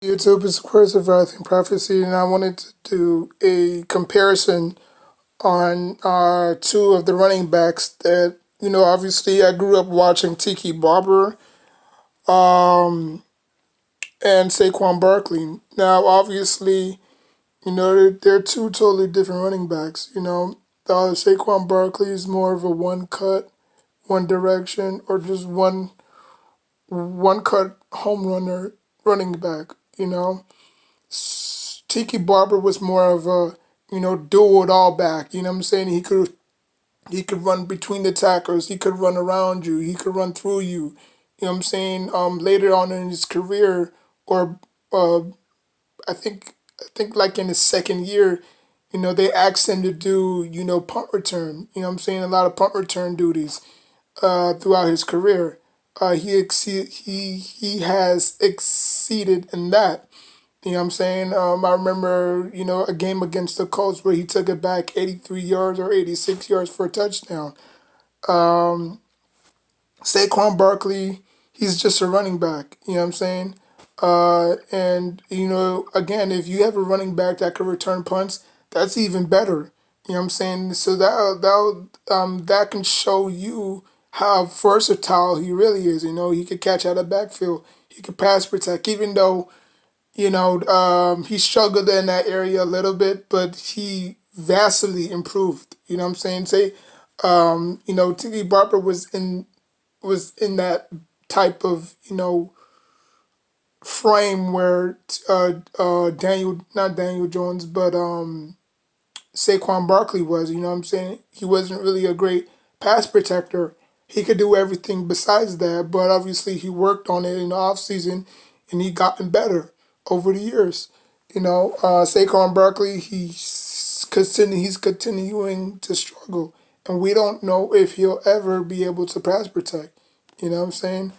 YouTube is of course of Earth and Prophecy, and I wanted to do a comparison on two of the running backs that obviously I grew up watching Tiki Barber and Saquon Barkley. Now, obviously, they're two totally different running backs. Saquon Barkley is more of a one cut, one direction, or just one cut home runner running back. Tiki Barber was more of a do it all back. You know what I'm saying? He could run between the tackles. He could run around you. He could run through you. You know what I'm saying? Later on in his career, or uh, I think like in his second year, they asked him to do punt return. You know what I'm saying? A lot of punt return duties throughout his career. He has exceeded in that. You know what I'm saying? I remember, a game against the Colts where he took it back 83 yards or 86 yards for a touchdown. Saquon Barkley, he's just a running back. You know what I'm saying? And again, if you have a running back that can return punts, that's even better. You know what I'm saying? So that can show you how versatile he really is. He could catch out of backfield. He could pass protect, even though he struggled in that area a little bit, but he vastly improved. You know what I'm saying? Say, Tiki Barber was in that type of frame where not Daniel Jones, but Saquon Barkley was. You know what I'm saying? He wasn't really a great pass protector. He could do everything besides that, but obviously he worked on it in the offseason and he gotten better over the years. Saquon Barkley, he's continuing to struggle, and we don't know if he'll ever be able to pass protect. You know what I'm saying?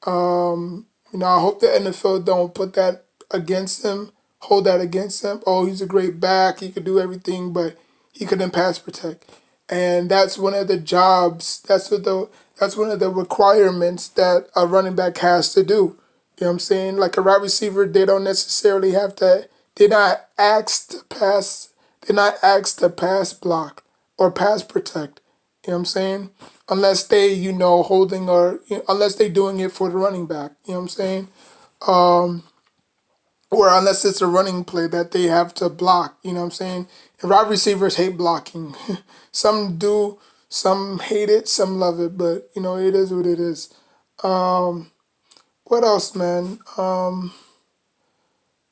I hope the NFL don't put that against him, hold that against him. Oh, he's a great back. He could do everything, but he couldn't pass protect. And that's one of the jobs. That's one of the requirements that a running back has to do. You know what I'm saying? Like a wide receiver, they don't necessarily have to. They're not asked to pass. They're not asked to pass block or pass protect. You know what I'm saying? Unless they, holding unless they doing it for the running back. You know what I'm saying? Or unless it's a running play that they have to block. You know what I'm saying? And wide receivers hate blocking. Some do, some hate it, some love it, but it is what it is. What else, man?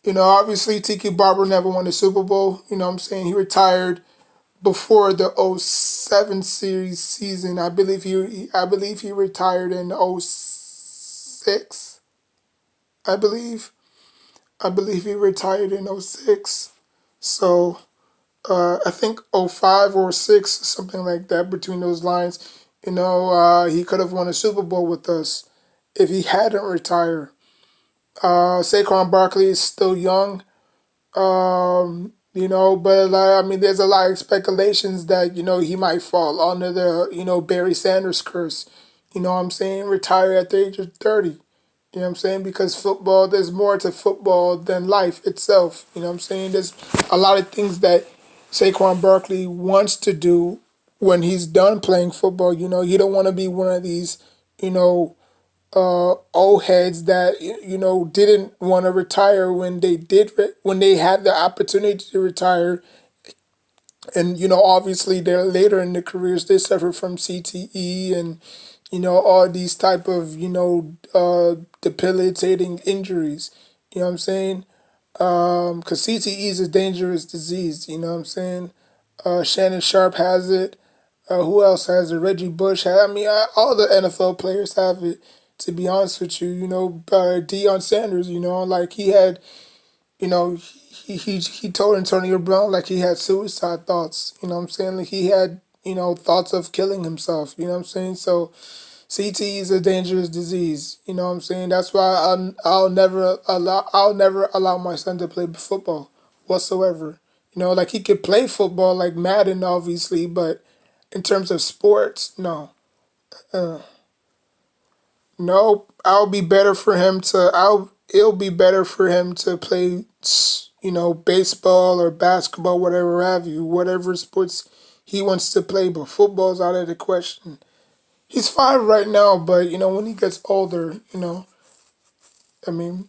Obviously Tiki Barber never won a Super Bowl. You know what I'm saying? He retired before the '07 series season. I believe he retired in '06. I believe. I believe he retired in '06. So I think '05 or '06, something like that between those lines. He could have won a Super Bowl with us if he hadn't retired. Saquon Barkley is still young. But I mean, there's a lot of speculations that he might fall under the Barry Sanders curse. You know what I'm saying? Retire at the age of 30. You know what I'm saying? Because football, there's more to football than life itself. You know what I'm saying? There's a lot of things that Saquon Barkley wants to do when he's done playing football. He don't want to be one of these, you know, old heads that didn't want to retire when when they had the opportunity to retire, and obviously they're later in their careers they suffer from CTE and all these type of debilitating injuries. You know what I'm saying? Because CTE is a dangerous disease. You know what I'm saying? Shannon Sharp has it. Who else has it? Reggie Bush. I mean, all the NFL players have it. To be honest with you, Deion Sanders. Like he had, he told Antonio Brown like he had suicide thoughts. You know what I'm saying? Like he had, thoughts of killing himself. You know what I'm saying? So CTE is a dangerous disease. You know what I'm saying? That's why I'll never allow my son to play football whatsoever. Like he could play football like Madden, obviously, but in terms of sports, no. No, I'll be better for him to. it'll be better for him to play, baseball or basketball, whatever have you, whatever sports he wants to play. But football's out of the question. He's 5 right now, but when he gets older, I mean,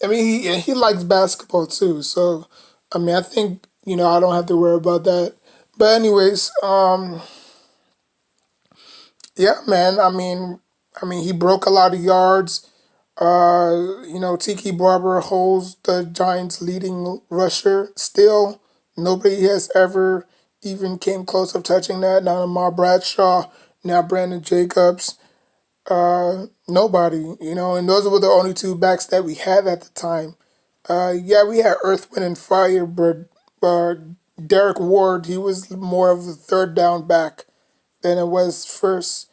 he likes basketball too. So, I think I don't have to worry about that. But anyways, yeah, man. He broke a lot of yards. Tiki Barber holds the Giants' leading rusher still. Nobody has ever even came close of touching that. Now Lamar Bradshaw, now Brandon Jacobs. Nobody, and those were the only two backs that we had at the time. Yeah, we had Earth, Wind, and Fire, but Derek Ward, he was more of the third down back than it was first.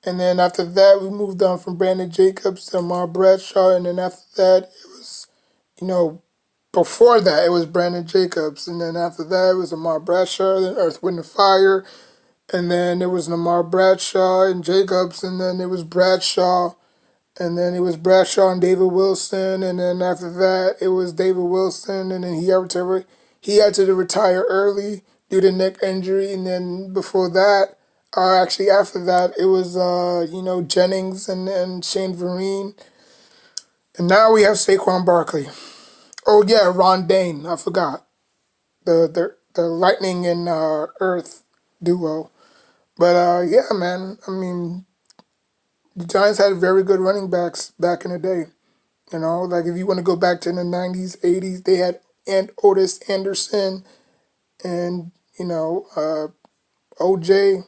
And then after that, we moved on from Brandon Jacobs to Lamar Bradshaw. And then after that, it was, you know, before that, it was Brandon Jacobs. And then after that, it was Lamar Bradshaw, then Earth, Wind, and Fire. And then it was Lamar Bradshaw and Jacobs. And then it was Bradshaw. And then it was Bradshaw and David Wilson. And then after that, it was David Wilson. And then he had to retire early due to neck injury. And then before that, actually after that, it was Jennings and Shane Vereen. And now we have Saquon Barkley. Oh yeah, Ron Dane. I forgot the Lightning and Earth duo. But yeah, man. The Giants had very good running backs back in the day. Like if you want to go back to the '90s, '80s, they had Otis Anderson and OJ.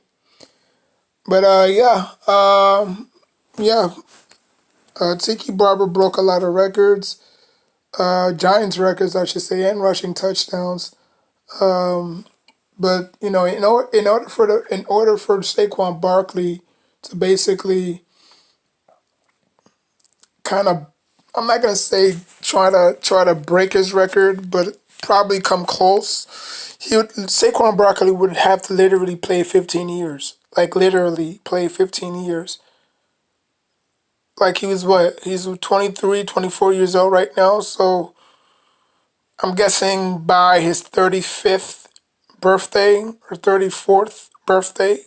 But yeah, Tiki Barber broke a lot of records, Giants records, I should say, and rushing touchdowns. But in order for Saquon Barkley to basically kind of, I'm not gonna say try to break his record, but probably come close. Saquon Barkley would have to literally play 15 years, like literally play 15 years. Like he was what? He's 23, 24 years old right now. So I'm guessing by his 35th birthday or 34th birthday,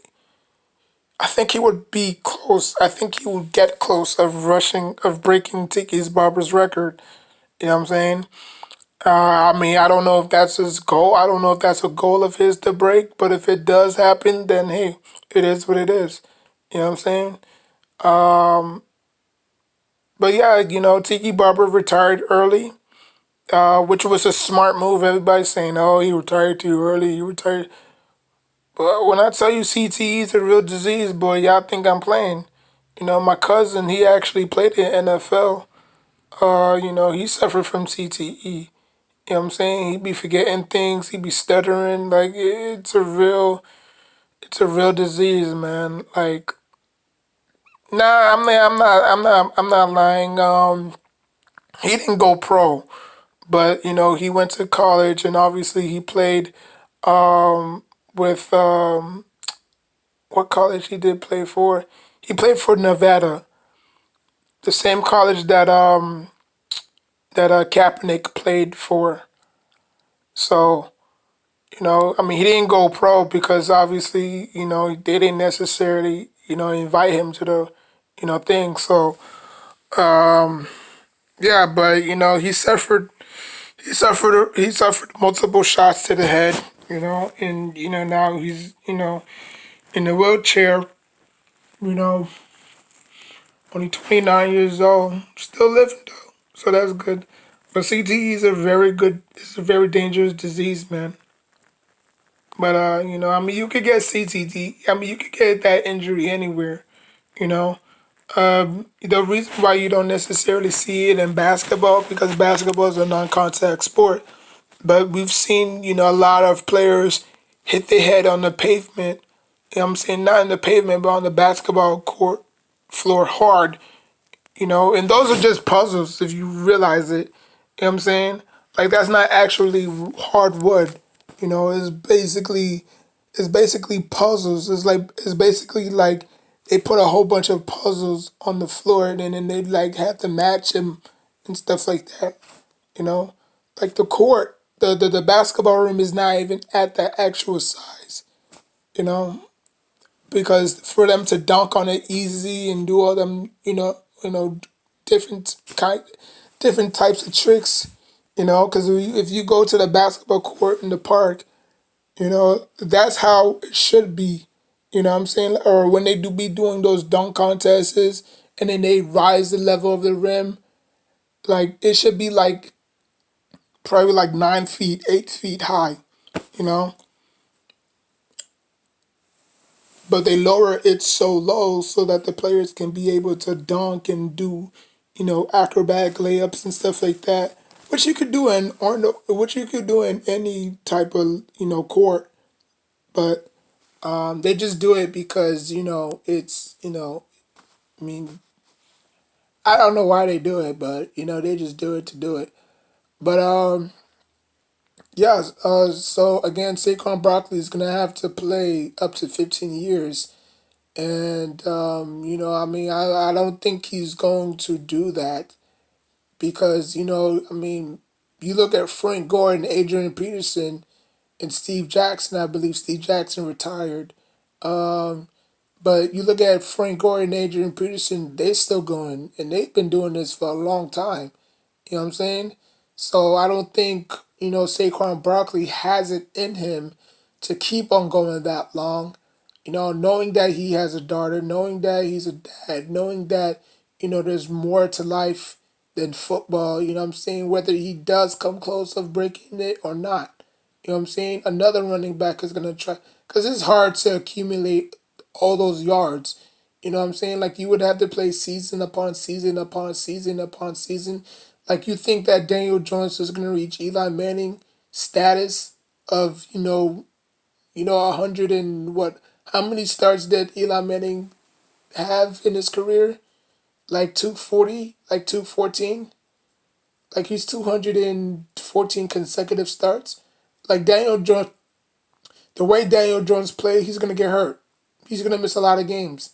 I think he would be close. I think he would get close of breaking Tiki Barber's record. You know what I'm saying? I don't know if that's his goal. I don't know if that's a goal of his to break. But if it does happen, then hey, it is what it is. You know what I'm saying? But yeah, Tiki Barber retired early, which was a smart move. Everybody's saying, "Oh, he retired too early. He retired." But when I tell you CTE is a real disease, boy, y'all think I'm playing. My cousin, he actually played in NFL. He suffered from CTE. You know what I'm saying? He be forgetting things. He be stuttering. Like it's a real disease, man. Like, nah, I'm not lying. He didn't go pro, but he went to college, and obviously he played with what college he did play for. He played for Nevada, the same college that Kaepernick played for. So he didn't go pro because obviously they didn't necessarily invite him to the thing. So yeah, but he suffered multiple shots to the head. And now he's in a wheelchair. You know, only 29 years old, still living though, so that's good. But CTE is it's a very dangerous disease, man. But you could get CTE. You could get that injury anywhere. You know, the reason why you don't necessarily see it in basketball because basketball is a non-contact sport. But we've seen a lot of players hit their head on the pavement. I'm saying not in the pavement, but on the basketball court floor hard. And those are just puzzles if you realize it. You know what I'm saying? Like that's not actually hard wood. It's basically puzzles. It's basically like they put a whole bunch of puzzles on the floor and then they like have to match them and stuff like that. You know, like the court, the basketball room is not even at the actual size. You know, because for them to dunk on it easy and do all them, different kind, different types of tricks. Because if you go to the basketball court in the park, that's how it should be. You know what I'm saying? Or when they do be doing those dunk contests and then they rise the level of the rim, like it should be like probably like 9 feet, 8 feet high, you know? But they lower it so low so that the players can be able to dunk and do, acrobatic layups and stuff like that. Which you could do which you could do in any type of, court. But they just do it because, it's, I mean, I don't know why they do it, but they just do it to do it. But yeah. So again, Saquon Barkley is gonna have to play up to 15 years, and I mean, I don't think he's going to do that because I mean, you look at Frank Gore and Adrian Peterson and Steve Jackson. I believe Steve Jackson retired. Um, But you look at Frank Gore and Adrian Peterson, they still going, and they've been doing this for a long time. You know what I'm saying? So I don't think, Saquon Barkley has it in him to keep on going that long. Knowing that he has a daughter, knowing that he's a dad, knowing that, there's more to life than football, you know what I'm saying? Whether he does come close of breaking it or not. You know what I'm saying? Another running back is going to try, because it's hard to accumulate all those yards. You know what I'm saying? Like you would have to play season upon season upon season upon season. Like you think that Daniel Jones is gonna reach Eli Manning status of, 100 and what? How many starts did Eli Manning have in his career? Like 240, like 214. Like he's 214 consecutive starts. Like Daniel Jones, the way Daniel Jones play, he's gonna get hurt. He's gonna miss a lot of games.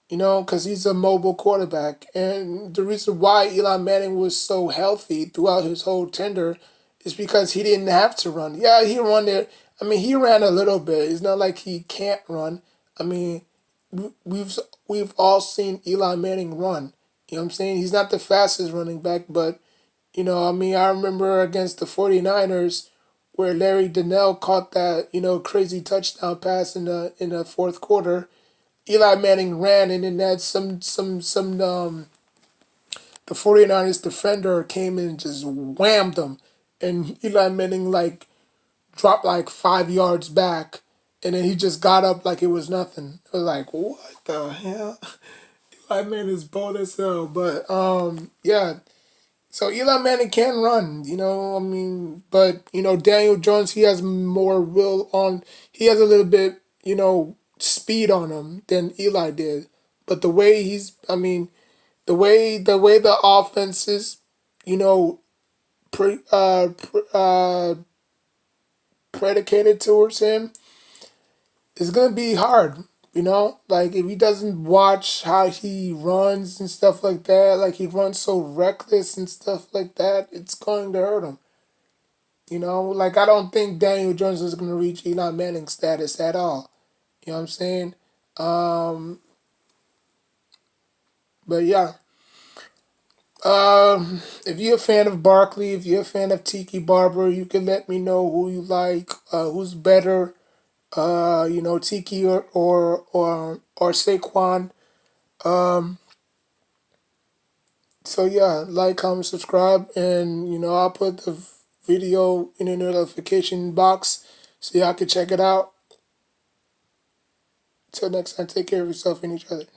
Because he's a mobile quarterback. And the reason why Eli Manning was so healthy throughout his whole tenure is because he didn't have to run. Yeah, he run there. I mean, he ran a little bit. It's not like he can't run. I mean, we've all seen Eli Manning run. You know what I'm saying? He's not the fastest running back, but I mean, I remember against the 49ers where Larry Donnell caught that, crazy touchdown pass in the fourth quarter. Eli Manning ran, and then that some the 49ers defender came in and just whammed them, and Eli Manning like dropped like 5 yards back, and then he just got up like it was nothing. I was like, what the hell? Eli Manning is bold as hell, but yeah. So Eli Manning can run, I mean, but Daniel Jones, he has more will on. He has a little bit, speed on him than Eli did. But the way I mean, the way the offense is, you know, pre, pre, predicated towards him, is gonna be hard. Like if he doesn't watch how he runs and stuff like that, like he runs so reckless and stuff like that, it's going to hurt him. Like I don't think Daniel Jones is going to reach Eli Manning status at all. You know what I'm saying? Um, but yeah, if you're a fan of Barkley, if you're a fan of Tiki Barber, you can let me know who you like, who's better, Tiki or Saquon. Um, so yeah, like, comment, subscribe, and I'll put the video in the notification box so y'all can check it out. Till next time, take care of yourself and each other.